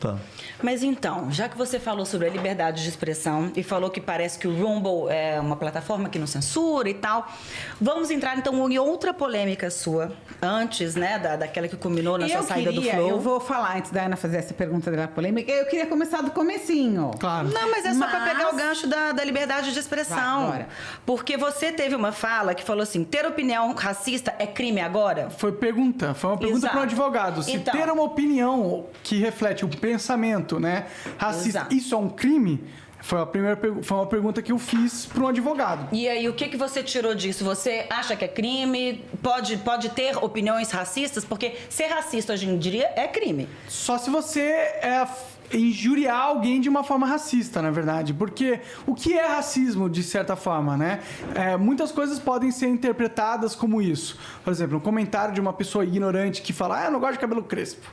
Tá. Mas então, já que você falou sobre a liberdade de expressão e falou que parece que o Rumble é uma plataforma que não censura e tal, vamos entrar então em outra polêmica sua, antes, né, daquela que culminou na sua saída do Flow. Eu vou falar, antes da Ana fazer essa pergunta da polêmica, eu queria começar do comecinho. Claro. Não, mas é só para pegar o gancho da liberdade de expressão. Vai, bora. Porque você teve uma fala que falou assim, ter opinião racista é crime agora? Foi uma pergunta Exato. para um advogado. Se Então. ter uma opinião que reflete o pensamento, né, racista, Exato. isso é um crime? Foi uma pergunta que eu fiz para um advogado. E aí, o que você tirou disso? Você acha que é crime? Pode ter opiniões racistas? Porque ser racista hoje em dia é crime. Só se você injuriar alguém de uma forma racista, na verdade. Porque o que é racismo, de certa forma, né? Muitas coisas podem ser interpretadas como isso. Por exemplo, um comentário de uma pessoa ignorante que fala, eu não gosto de cabelo crespo.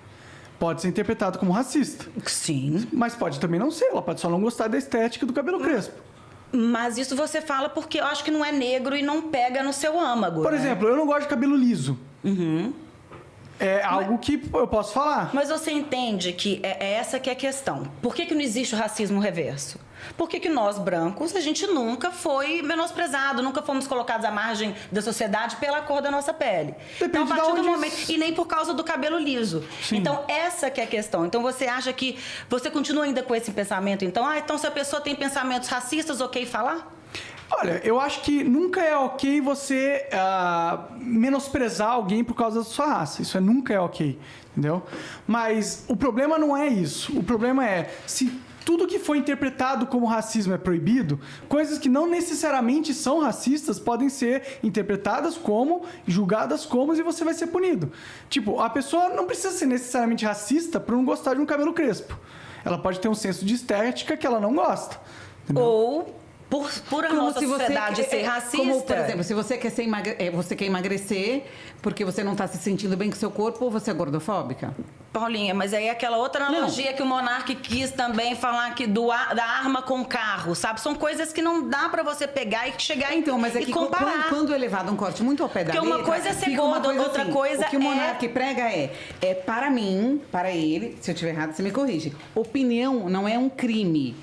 Pode ser interpretado como racista. Sim. Mas pode também não ser. Ela pode só não gostar da estética do cabelo crespo. Mas isso você fala porque eu acho que não é negro e não pega no seu âmago. Por né? exemplo, eu não gosto de cabelo liso. É algo que eu posso falar. Mas você entende que é essa que é a questão. Por que não existe o racismo reverso? Por que nós, brancos, a gente nunca foi menosprezado, nunca fomos colocados à margem da sociedade pela cor da nossa pele? Depende então, a partir de do onde momento... E nem por causa do cabelo liso. Sim. Então, essa que é a questão. Então, você acha que... Você continua ainda com esse pensamento? Então se a pessoa tem pensamentos racistas, ok falar? Olha, eu acho que nunca é ok você menosprezar alguém por causa da sua raça. Isso nunca é ok, entendeu? Mas o problema não é isso. O problema é, se tudo que foi interpretado como racismo é proibido, coisas que não necessariamente são racistas podem ser interpretadas como, julgadas como, e você vai ser punido. Tipo, a pessoa não precisa ser necessariamente racista por não gostar de um cabelo crespo. Ela pode ter um senso de estética que ela não gosta. Entendeu? Ou... Por a Como nossa se você sociedade ser racista. Como, por exemplo, se você quer, você quer emagrecer porque você não está se sentindo bem com o seu corpo, ou você é gordofóbica? Paulinha, mas aí é aquela outra analogia que o Monark quis também falar que da arma com carro, sabe? São coisas que não dá pra você pegar e chegar Então, mas é e que comparar. quando é levado um corte muito ao pé da Porque uma letra, coisa é ser fica uma gordo, outra coisa o que o é- Monark prega para mim, para ele, se eu estiver errado, você me corrige. Opinião não é um crime.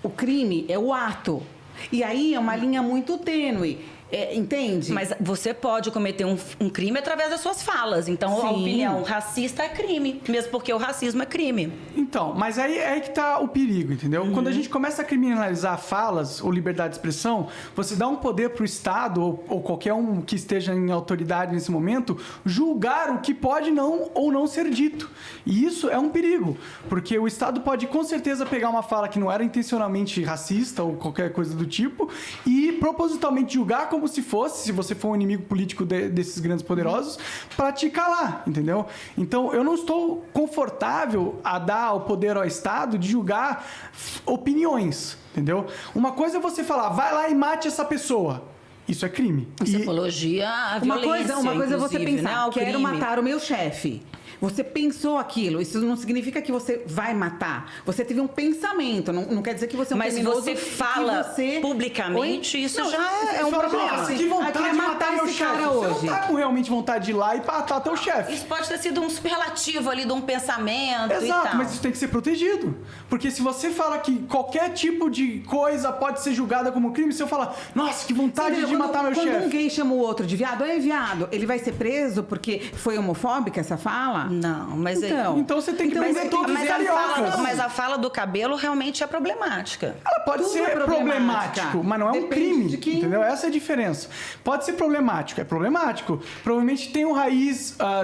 O crime é o ato. E aí é uma linha muito tênue. Entende? Mas você pode cometer um crime através das suas falas. Então, a Sim. opinião racista é crime. Mesmo porque o racismo é crime. Então, mas aí é que tá o perigo, entendeu? Quando a gente começa a criminalizar falas ou liberdade de expressão, você dá um poder pro Estado ou qualquer um que esteja em autoridade nesse momento julgar o que pode ou não ser dito. E isso é um perigo, porque o Estado pode com certeza pegar uma fala que não era intencionalmente racista ou qualquer coisa do tipo e propositalmente julgar como se fosse, se você for um inimigo político desses grandes poderosos, pra te calar, entendeu? Então, eu não estou confortável a dar o poder ao Estado de julgar opiniões, entendeu? Uma coisa é você falar, vai lá e mate essa pessoa. Isso é crime. Isso é apologia à Uma violência, coisa é você inclusive, pensar, né, ao quero crime. matar o meu chefe. Você pensou aquilo. Isso não significa que você vai matar. Você teve um pensamento. Não quer dizer que você é um Mas criminoso. você fala publicamente, isso Não, já é um Fala, problema. "Nossa, que vontade Aqui é de matar meu esse chefe." cara Você hoje. não tá com realmente vontade de ir lá e matar teu chefe. Isso pode ter sido um superlativo ali de um pensamento e Exato, tal. mas isso tem que ser protegido. Porque se você fala que qualquer tipo de coisa pode ser julgada como crime, se eu falar, nossa, que vontade de matar meu Quando um chefe. gay chama o outro de viado, viado, ele vai ser preso porque foi homofóbica essa fala? Não, mas Então você tem que prender todos os cariocas. mas a fala do cabelo realmente é problemática. Ela pode Tudo ser é problemática. problemático, mas não é um Depende crime, de quem- entendeu? Essa é a diferença. Pode ser problemático, é problemático. Provavelmente tem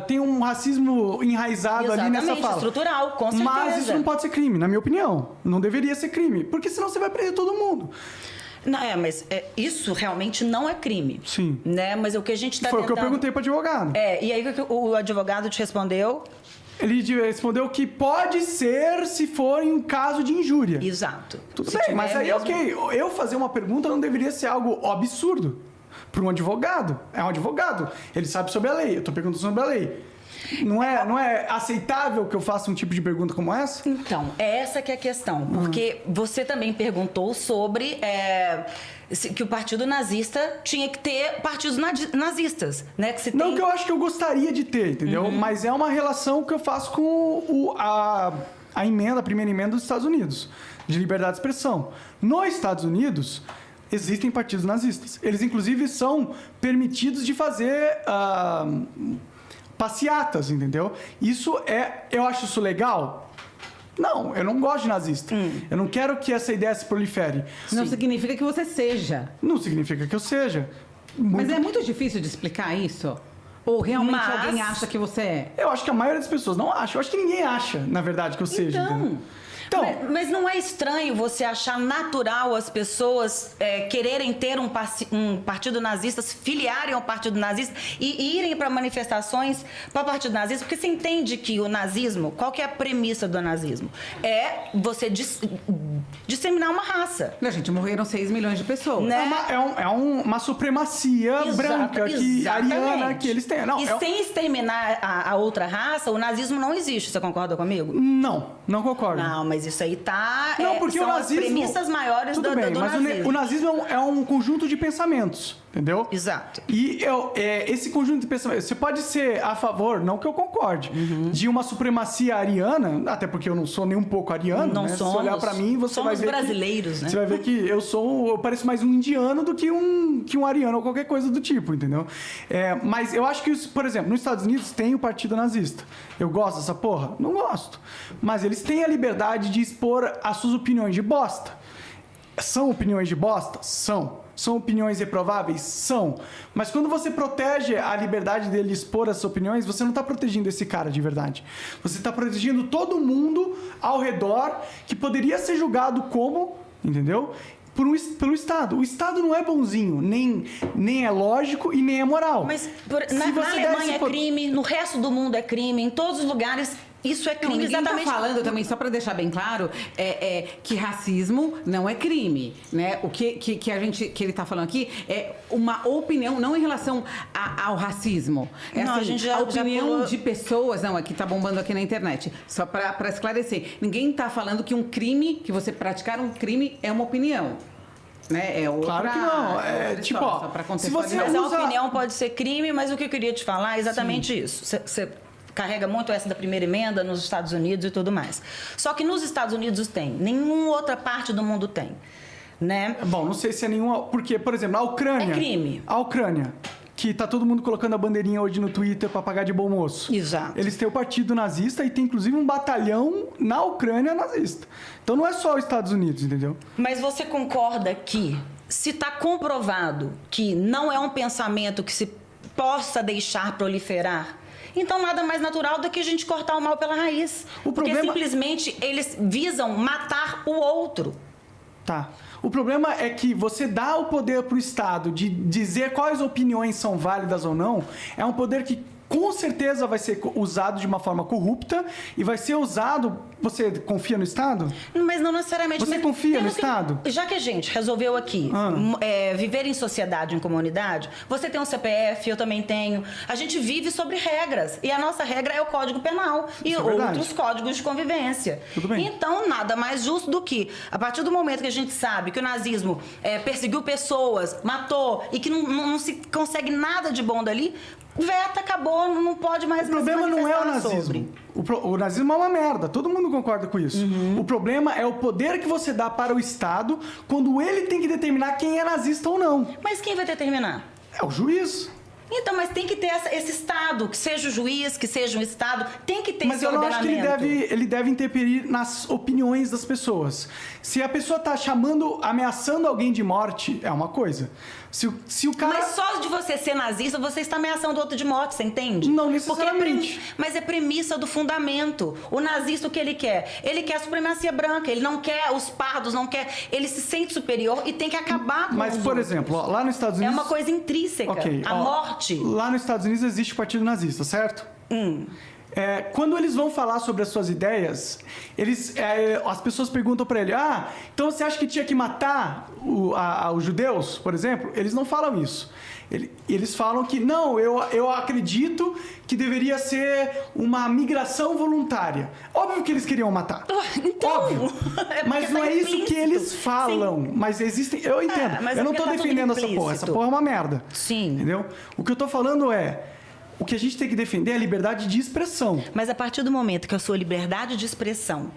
tem um racismo enraizado ali nessa Exatamente, fala. estrutural, com certeza. Mas isso não pode ser crime, na minha opinião. Não deveria ser crime, porque senão você vai prender todo mundo. Não, mas isso realmente não é crime. Sim. Né? Mas o que a gente está Foi tentando... o que eu perguntei para advogado. E aí o advogado te respondeu? Ele respondeu que pode ser se for em um caso de injúria. Exato. Tudo Se bem, tiver mas aí mesmo- ok. Eu fazer uma pergunta não deveria ser algo absurdo para um advogado. É um advogado. Ele sabe sobre a lei. Eu estou perguntando sobre a lei. Não é aceitável que eu faça um tipo de pergunta como essa? Então, essa que é a questão. Porque você também perguntou sobre que o partido nazista tinha que ter partidos nazistas, né? Que se Não tem... que eu acho que eu gostaria de ter, entendeu? Mas é uma relação que eu faço com a primeira emenda dos Estados Unidos, de liberdade de expressão. Nos Estados Unidos, existem partidos nazistas. Eles, inclusive, são permitidos de fazer passeatas, entendeu? Eu acho isso legal? Não, eu não gosto de nazista. Eu não quero que essa ideia se prolifere. Não significa que você seja. Não significa que eu seja. Mas é muito difícil de explicar isso? Ou realmente alguém acha que você é? Eu acho que a maioria das pessoas não acha. Eu acho que ninguém acha, na verdade, que eu seja. Entendeu? Então, mas não é estranho você achar natural as pessoas quererem ter um partido nazista, se filiarem ao partido nazista e irem para manifestações para o partido nazista? Porque você entende que o nazismo, qual que é a premissa do nazismo? É você disseminar uma raça. Gente, morreram 6 milhões de pessoas. Né? É uma supremacia branca, ariana, que eles têm. Não, sem exterminar a outra raça, o nazismo não existe. Você concorda comigo? Não concordo. Não, mas isso aí tá... Não, porque são o nazismo... as premissas maiores do mas nazismo. o nazismo é um conjunto de pensamentos, entendeu? Exato. E esse conjunto de pensamentos... Você pode ser a favor, não que eu concorde, de uma supremacia ariana, até porque eu não sou nem um pouco ariano, não né? somos. Se olhar pra mim, você vai ver brasileiros, né? Você vai ver que eu pareço mais um indiano do que um ariano ou qualquer coisa do tipo, entendeu? Mas eu acho que, por exemplo, nos Estados Unidos tem o partido nazista. Eu gosto dessa porra? Não gosto. Mas eles têm a liberdade de expor as suas opiniões de bosta. São opiniões de bosta? São. São opiniões reprováveis? São. Mas quando você protege a liberdade dele expor as suas opiniões, você não está protegendo esse cara de verdade. Você está protegendo todo mundo ao redor que poderia ser julgado como, entendeu? Pelo Estado. O Estado não é bonzinho, nem é lógico e nem é moral. Mas na Alemanha é crime, no resto do mundo é crime, em todos os lugares isso é crime. Ninguém exatamente. Tá falando também, só para deixar bem claro, que racismo não é crime, né? O que ele está falando aqui é uma opinião, não em relação ao racismo. Não, assim, a gente já opinião de pessoas, não, aqui tá bombando aqui na internet. Só para esclarecer, ninguém está falando que um crime, que você praticar um crime é uma opinião. Né? Claro que não. Tipo, ó, se você usa... a opinião pode ser crime, mas o que eu queria te falar é exatamente isso. Você carrega muito essa da primeira emenda nos Estados Unidos e tudo mais. Só que nos Estados Unidos tem, nenhuma outra parte do mundo tem, né? Bom, não sei se é nenhuma... Porque, por exemplo, a Ucrânia... É crime. A Ucrânia, que tá todo mundo colocando a bandeirinha hoje no Twitter para pagar de bom moço. Exato. Eles têm o partido nazista e tem, inclusive, um batalhão na Ucrânia nazista. Então, não é só os Estados Unidos, entendeu? Mas você concorda que, se está comprovado que não é um pensamento que se possa deixar proliferar, então nada mais natural do que a gente cortar o mal pela raiz. Porque simplesmente eles visam matar o outro. Tá. O problema é que você dá o poder para o Estado de dizer quais opiniões são válidas ou não, é um poder que com certeza vai ser usado de uma forma corrupta e vai ser usado... Você confia no Estado? Mas não necessariamente. Você confia no Estado? Já que a gente resolveu aqui viver em sociedade, em comunidade, você tem um CPF, eu também tenho. A gente vive sobre regras. E a nossa regra é o Código Penal e outros códigos de convivência. Tudo bem. Então, nada mais justo do que, a partir do momento que a gente sabe que o nazismo perseguiu pessoas, matou e que não se consegue nada de bom dali, veta, acabou, não pode mais. O problema não é o nazismo. O nazismo é uma merda, todo mundo concorda com isso. O problema é o poder que você dá para o Estado quando ele tem que determinar quem é nazista ou não. Mas quem vai determinar? É o juiz. Então, mas tem que ter esse Estado, que seja o juiz, que seja um Estado, tem que ter esse ordenamento. Mas eu não acho que ele deve interferir nas opiniões das pessoas. Se a pessoa está ameaçando alguém de morte, é uma coisa. Se o cara... Mas só de você ser nazista, você está ameaçando outro de morte, você entende? Não necessariamente. Mas é premissa do fundamento. O nazista, o que ele quer? Ele quer a supremacia branca, ele não quer os pardos, não quer... Ele se sente superior e tem que acabar com Mas, por exemplo, lá nos Estados Unidos... É uma coisa intrínseca. A morte. Lá nos Estados Unidos existe o Partido Nazista, certo? Quando eles vão falar sobre as suas ideias, as pessoas perguntam para ele: então você acha que tinha que matar os judeus, por exemplo? Eles não falam isso. Eles falam que, não, eu acredito que deveria ser uma migração voluntária. Óbvio que eles queriam matar. Então, óbvio. Mas não é isso que eles falam. Sim. Mas existem... Eu entendo. Eu não tô defendendo essa porra. Essa porra é uma merda. Sim. Entendeu? O que eu tô falando é... o que a gente tem que defender é a liberdade de expressão. Mas a partir do momento que a sua liberdade de expressão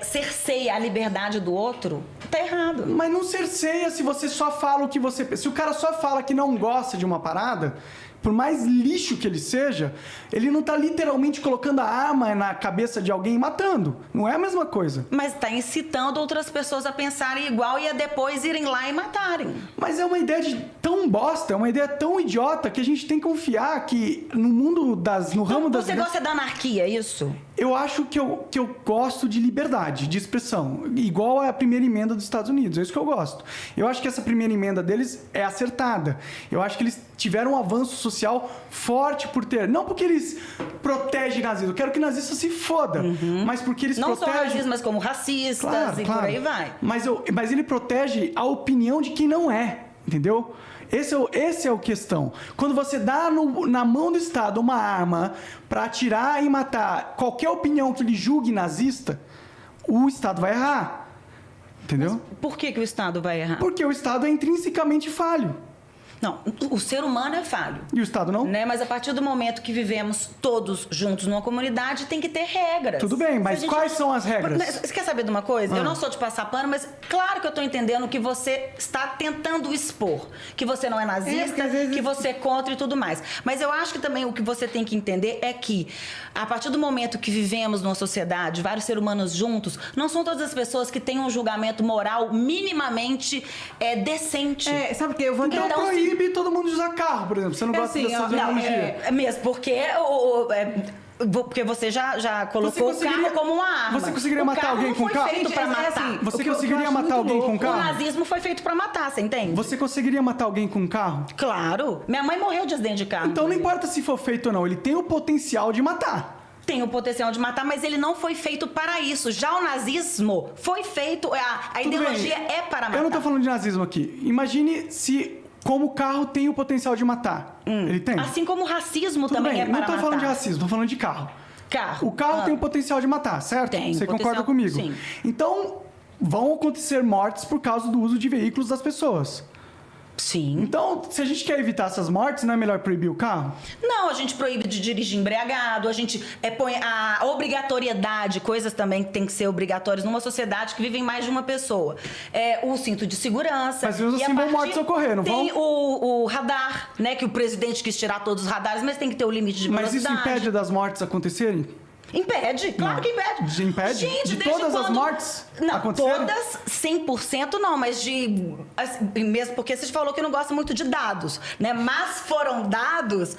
cerceia a liberdade do outro, tá errado. Mas não cerceia se você só fala o que você pensa. Se o cara só fala que não gosta de uma parada, por mais lixo que ele seja, ele não tá literalmente colocando a arma na cabeça de alguém e matando. Não é a mesma coisa. Mas tá incitando outras pessoas a pensarem igual e a depois irem lá e matarem. Mas é uma ideia tão bosta, é uma ideia tão idiota que a gente tem que confiar que no mundo no ramo das... Você gosta da anarquia, isso? Eu acho que eu gosto de liberdade de expressão, igual a primeira emenda dos Estados Unidos, é isso que eu gosto. Eu acho que essa primeira emenda deles é acertada. Eu acho que eles tiveram um avanço social forte por ter... Não porque eles protegem nazismo, eu quero que nazista se foda, mas porque eles não protegem... Não só nazistas, mas como racistas e por aí vai. Mas ele protege a opinião de quem não é, entendeu? Esse é o questão. Quando você dá na mão do Estado uma arma para atirar e matar qualquer opinião que ele julgue nazista, o Estado vai errar. Entendeu? Mas por que o Estado vai errar? Porque o Estado é intrinsecamente falho. Não, o ser humano é falho. E o Estado não? Né? Mas a partir do momento que vivemos todos juntos numa comunidade, tem que ter regras. Tudo bem, mas quais são as regras? Você quer saber de uma coisa? Eu não sou de passar pano, mas claro que eu estou entendendo que você está tentando expor. Que você não é nazista, que você é contra e tudo mais. Mas eu acho que também o que você tem que entender é que, a partir do momento que vivemos numa sociedade, vários seres humanos juntos, não são todas as pessoas que têm um julgamento moral minimamente decente. Sabe o que? Eu vou então proíbe todo mundo usar carro, por exemplo. Você não gosta dessa analogia. Mesmo, porque você já colocou o carro como uma arma. Você conseguiria matar alguém com carro? Feito pra matar. Você conseguiria matar alguém com carro? O nazismo foi feito pra matar, você entende? Você conseguiria matar alguém com carro? Claro. Minha mãe morreu de acidente de carro. Então não importa se for feito ou não, ele tem o potencial de matar. Tem o potencial de matar, mas ele não foi feito para isso. Já o nazismo foi feito... A ideologia é para matar. Eu não tô falando de nazismo aqui. Imagine se... Como o carro tem o potencial de matar. Ele tem? Assim como o racismo Tudo também bem, é para matar. Não tô falando de racismo, tô falando de carro. Carro. O carro tem o potencial de matar, certo? Tem. Você concorda comigo? Sim. Então, vão acontecer mortes por causa do uso de veículos das pessoas. Sim. Então, se a gente quer evitar essas mortes, não é melhor proibir o carro? Não, a gente proíbe de dirigir embriagado, a gente põe a obrigatoriedade, coisas também que tem que ser obrigatórias numa sociedade que vive em mais de uma pessoa. O cinto de segurança. Mas mesmo assim vão mortes ocorrer, não vão? Tem o radar, né? Que o presidente quis tirar todos os radares, mas tem que ter o limite de velocidade. Mas isso impede das mortes acontecerem? Impede, claro que impede. Impede? Gente, de todas as mortes não, acontecerem? todas 100% não, mas mesmo porque você falou que não gosta muito de dados, né? Mas foram dados,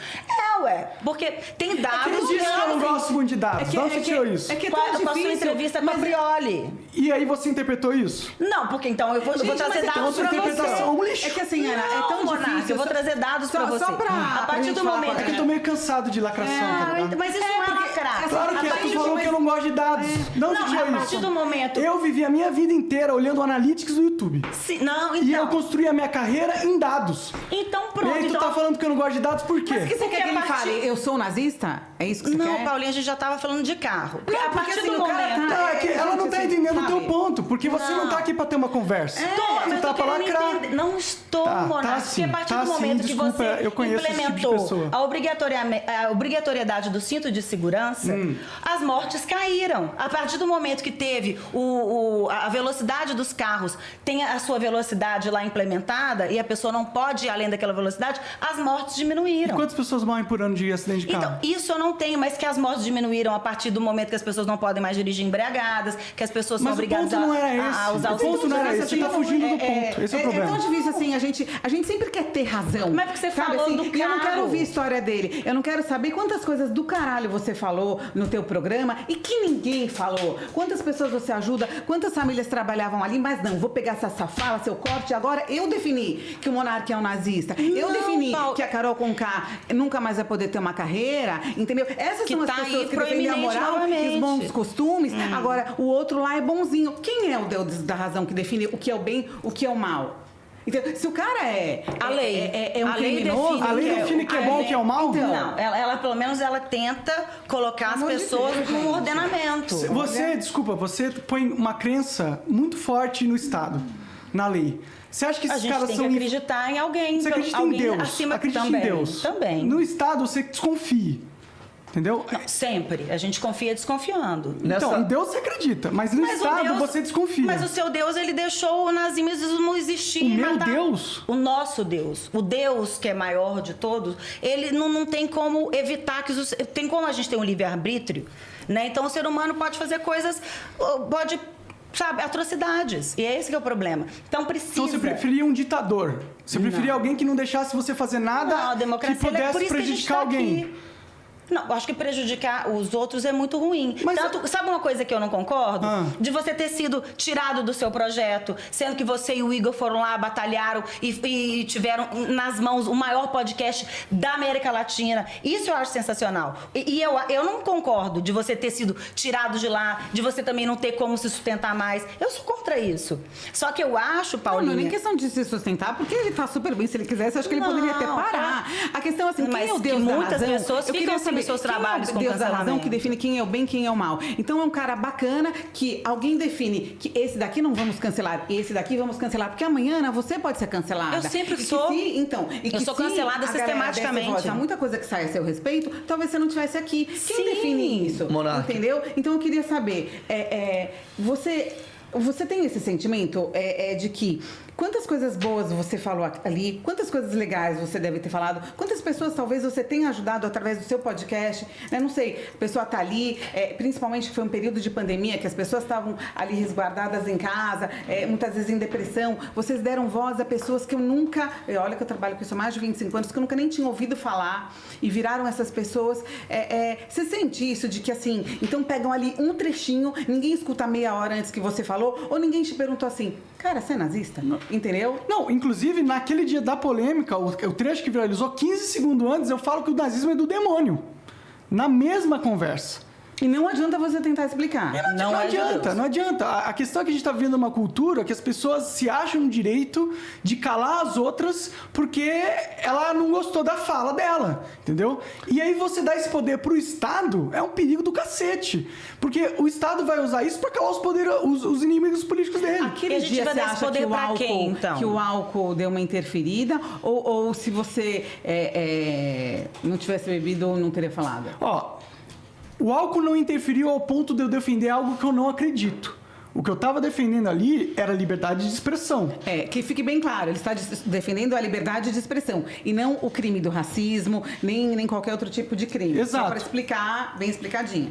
porque tem dados... Eu disse que eu não gosto muito de dados, de onde você tirou isso? É que é tão difícil. Com a sua entrevista com a Prioli. E aí você interpretou isso? Não, porque então eu vou trazer dados pra interpretação é um você. lixo. É que assim, Ana, é tão difícil. Eu vou trazer dados pra você. Só a partir do momento É que eu tô meio cansado de lacração, tá ligado? Mas isso não é lacrar. Claro que tu falou que eu não gosto de dados. Não, a partir do momento... Eu vivi a minha vida inteira olhando o Analytics do YouTube. Não, então... E eu construí a minha carreira em dados. Então pronto. E aí tu tá falando que eu não gosto de dados por quê? Mas que você quer que ele fale? Eu sou nazista? É isso que você quer? Não, Paulinha, a gente já tava falando de carro. Não, a partir assim, do o cara momento... Não, é que ela não tá entendendo o teu ponto, porque você não tá aqui pra ter uma conversa. Mas Você tá pra lacrar. Não estou, Tá, Monarca. sim, Porque a partir tá do sim, momento que desculpa, você eu conheço esse tipo de implementou pessoa. a obrigatoriedade do cinto de segurança, as mortes caíram. A partir do momento que teve a velocidade dos carros, tem a sua velocidade lá implementada e a pessoa não pode ir além daquela velocidade, as mortes diminuíram. Quantas pessoas morrem por ano de acidente de carro? Então, isso eu não tenho, mas que as mortes diminuíram a partir do momento que as pessoas não podem mais dirigir embriagadas, que as pessoas são Mas o obrigadas ponto não era esse. a usar O ponto não era esse. Você tá fugindo do ponto. Esse é o problema. É tão difícil assim, a gente sempre quer ter razão. Mas porque você sabe, falou assim, do e eu não carro. quero ouvir a história dele. Eu não quero saber quantas coisas do caralho você falou no teu programa e que ninguém falou. Quantas pessoas você ajuda, quantas famílias trabalhavam ali, mas não, vou pegar essa fala, seu corte, agora eu defini que o Monarca é um nazista. Eu defini que a Carol Conká nunca mais vai poder ter uma carreira, entendeu? Essas Que são as tá pessoas aí que defendem a proeminente moral e novamente. os bons costumes. Agora, o outro lá é bonzinho. Quem é o Deus da razão que define o que é o bem, o que é o mal? Então, se o cara é A lei. um A lei criminoso... define A lei define que é bom, que é o mal? Então, Não, ela pelo menos ela tenta colocar as Pelo amor de pessoas Deus, num gente. ordenamento. Você põe uma crença muito forte no Estado. na lei. Você acha que A esses gente caras tem são... que acreditar em alguém. Você acredita em alguém Deus. acima Acredita também, em Deus. Também. No Estado, você desconfie. Entendeu? Não, sempre. A gente confia desconfiando. Então, em Deus você acredita, mas no Mas o Estado Deus- você desconfia. Mas o seu Deus, ele deixou o nazismo existir. O e meu matar. Deus? O nosso Deus. O Deus que é maior de todos, ele não tem como evitar que... Tem como a gente ter um livre-arbítrio, né? Então, o ser humano pode fazer coisas... Pode... Sabe, atrocidades. E é esse que é o problema. Então precisa... Então você preferia um ditador? Você preferia alguém que não deixasse você fazer nada Não, a democracia que pudesse por isso prejudicar que a gente tá alguém? aqui. Não, eu acho que prejudicar os outros é muito ruim. Mas- Sabe uma coisa que eu não concordo? Ah. De você ter sido tirado do seu projeto, sendo que você e o Igor foram lá, batalharam e tiveram nas mãos o maior podcast da América Latina. Isso eu acho sensacional. E eu não concordo de você ter sido tirado de lá, de você também não ter como se sustentar mais. Eu sou contra isso. Só que eu acho, Não, Paulinha... não é nem questão de se sustentar, porque ele tá super bem. Se ele quisesse, acho que ele Não, poderia até parar. A questão é assim, quem Mas é o Deus que da muitas razão? pessoas Eu ficam queria sem saber, os seus quem trabalhos é o com Deus da razão cancelamento? que define quem é o bem e quem é o mal. Então é um cara bacana que alguém define que esse daqui não vamos cancelar, esse daqui vamos cancelar, porque amanhã você pode ser cancelada. Eu sempre E que sou. eu sou cancelada sistematicamente. Há muita coisa que sai a seu respeito, talvez você não estivesse aqui. Quem Sim. define isso? Monarca. Entendeu? Então eu queria saber, você tem esse sentimento de que quantas coisas boas você falou ali, quantas coisas legais você deve ter falado, quantas pessoas talvez você tenha ajudado através do seu podcast, né? Não sei, a pessoa tá ali, principalmente que foi um período de pandemia, que as pessoas estavam ali resguardadas em casa, muitas vezes em depressão, vocês deram voz a pessoas que eu nunca, olha que eu trabalho com isso há mais de 25 anos, que eu nunca nem tinha ouvido falar, e viraram essas pessoas. Você sente isso de que assim, então pegam ali um trechinho, ninguém escuta meia hora antes que você falou, ou ninguém te perguntou assim, cara, você é nazista? Entendeu? Não, inclusive, naquele dia da polêmica, o trecho que viralizou 15 segundos antes, eu falo que o nazismo é do demônio. Na mesma conversa. E não adianta você tentar explicar. Não é de adianta, Deus. não adianta. A questão é que a gente está vivendo uma cultura que as pessoas se acham no direito de calar as outras porque ela não gostou da fala dela, entendeu? E aí você dá esse poder pro Estado, é um perigo do cacete. Porque o Estado vai usar isso para calar os inimigos políticos dele. Aquele E a gente dia vai você dar esse acha poder que o pra álcool, quem, então? que o álcool deu uma interferida? Ou se você não tivesse bebido, não teria falado? Ó, o álcool não interferiu ao ponto de eu defender algo que eu não acredito. O que eu estava defendendo ali era liberdade de expressão. Que fique bem claro, ele está defendendo a liberdade de expressão e não o crime do racismo, nem qualquer outro tipo de crime. Exato. Só para explicar, bem explicadinho.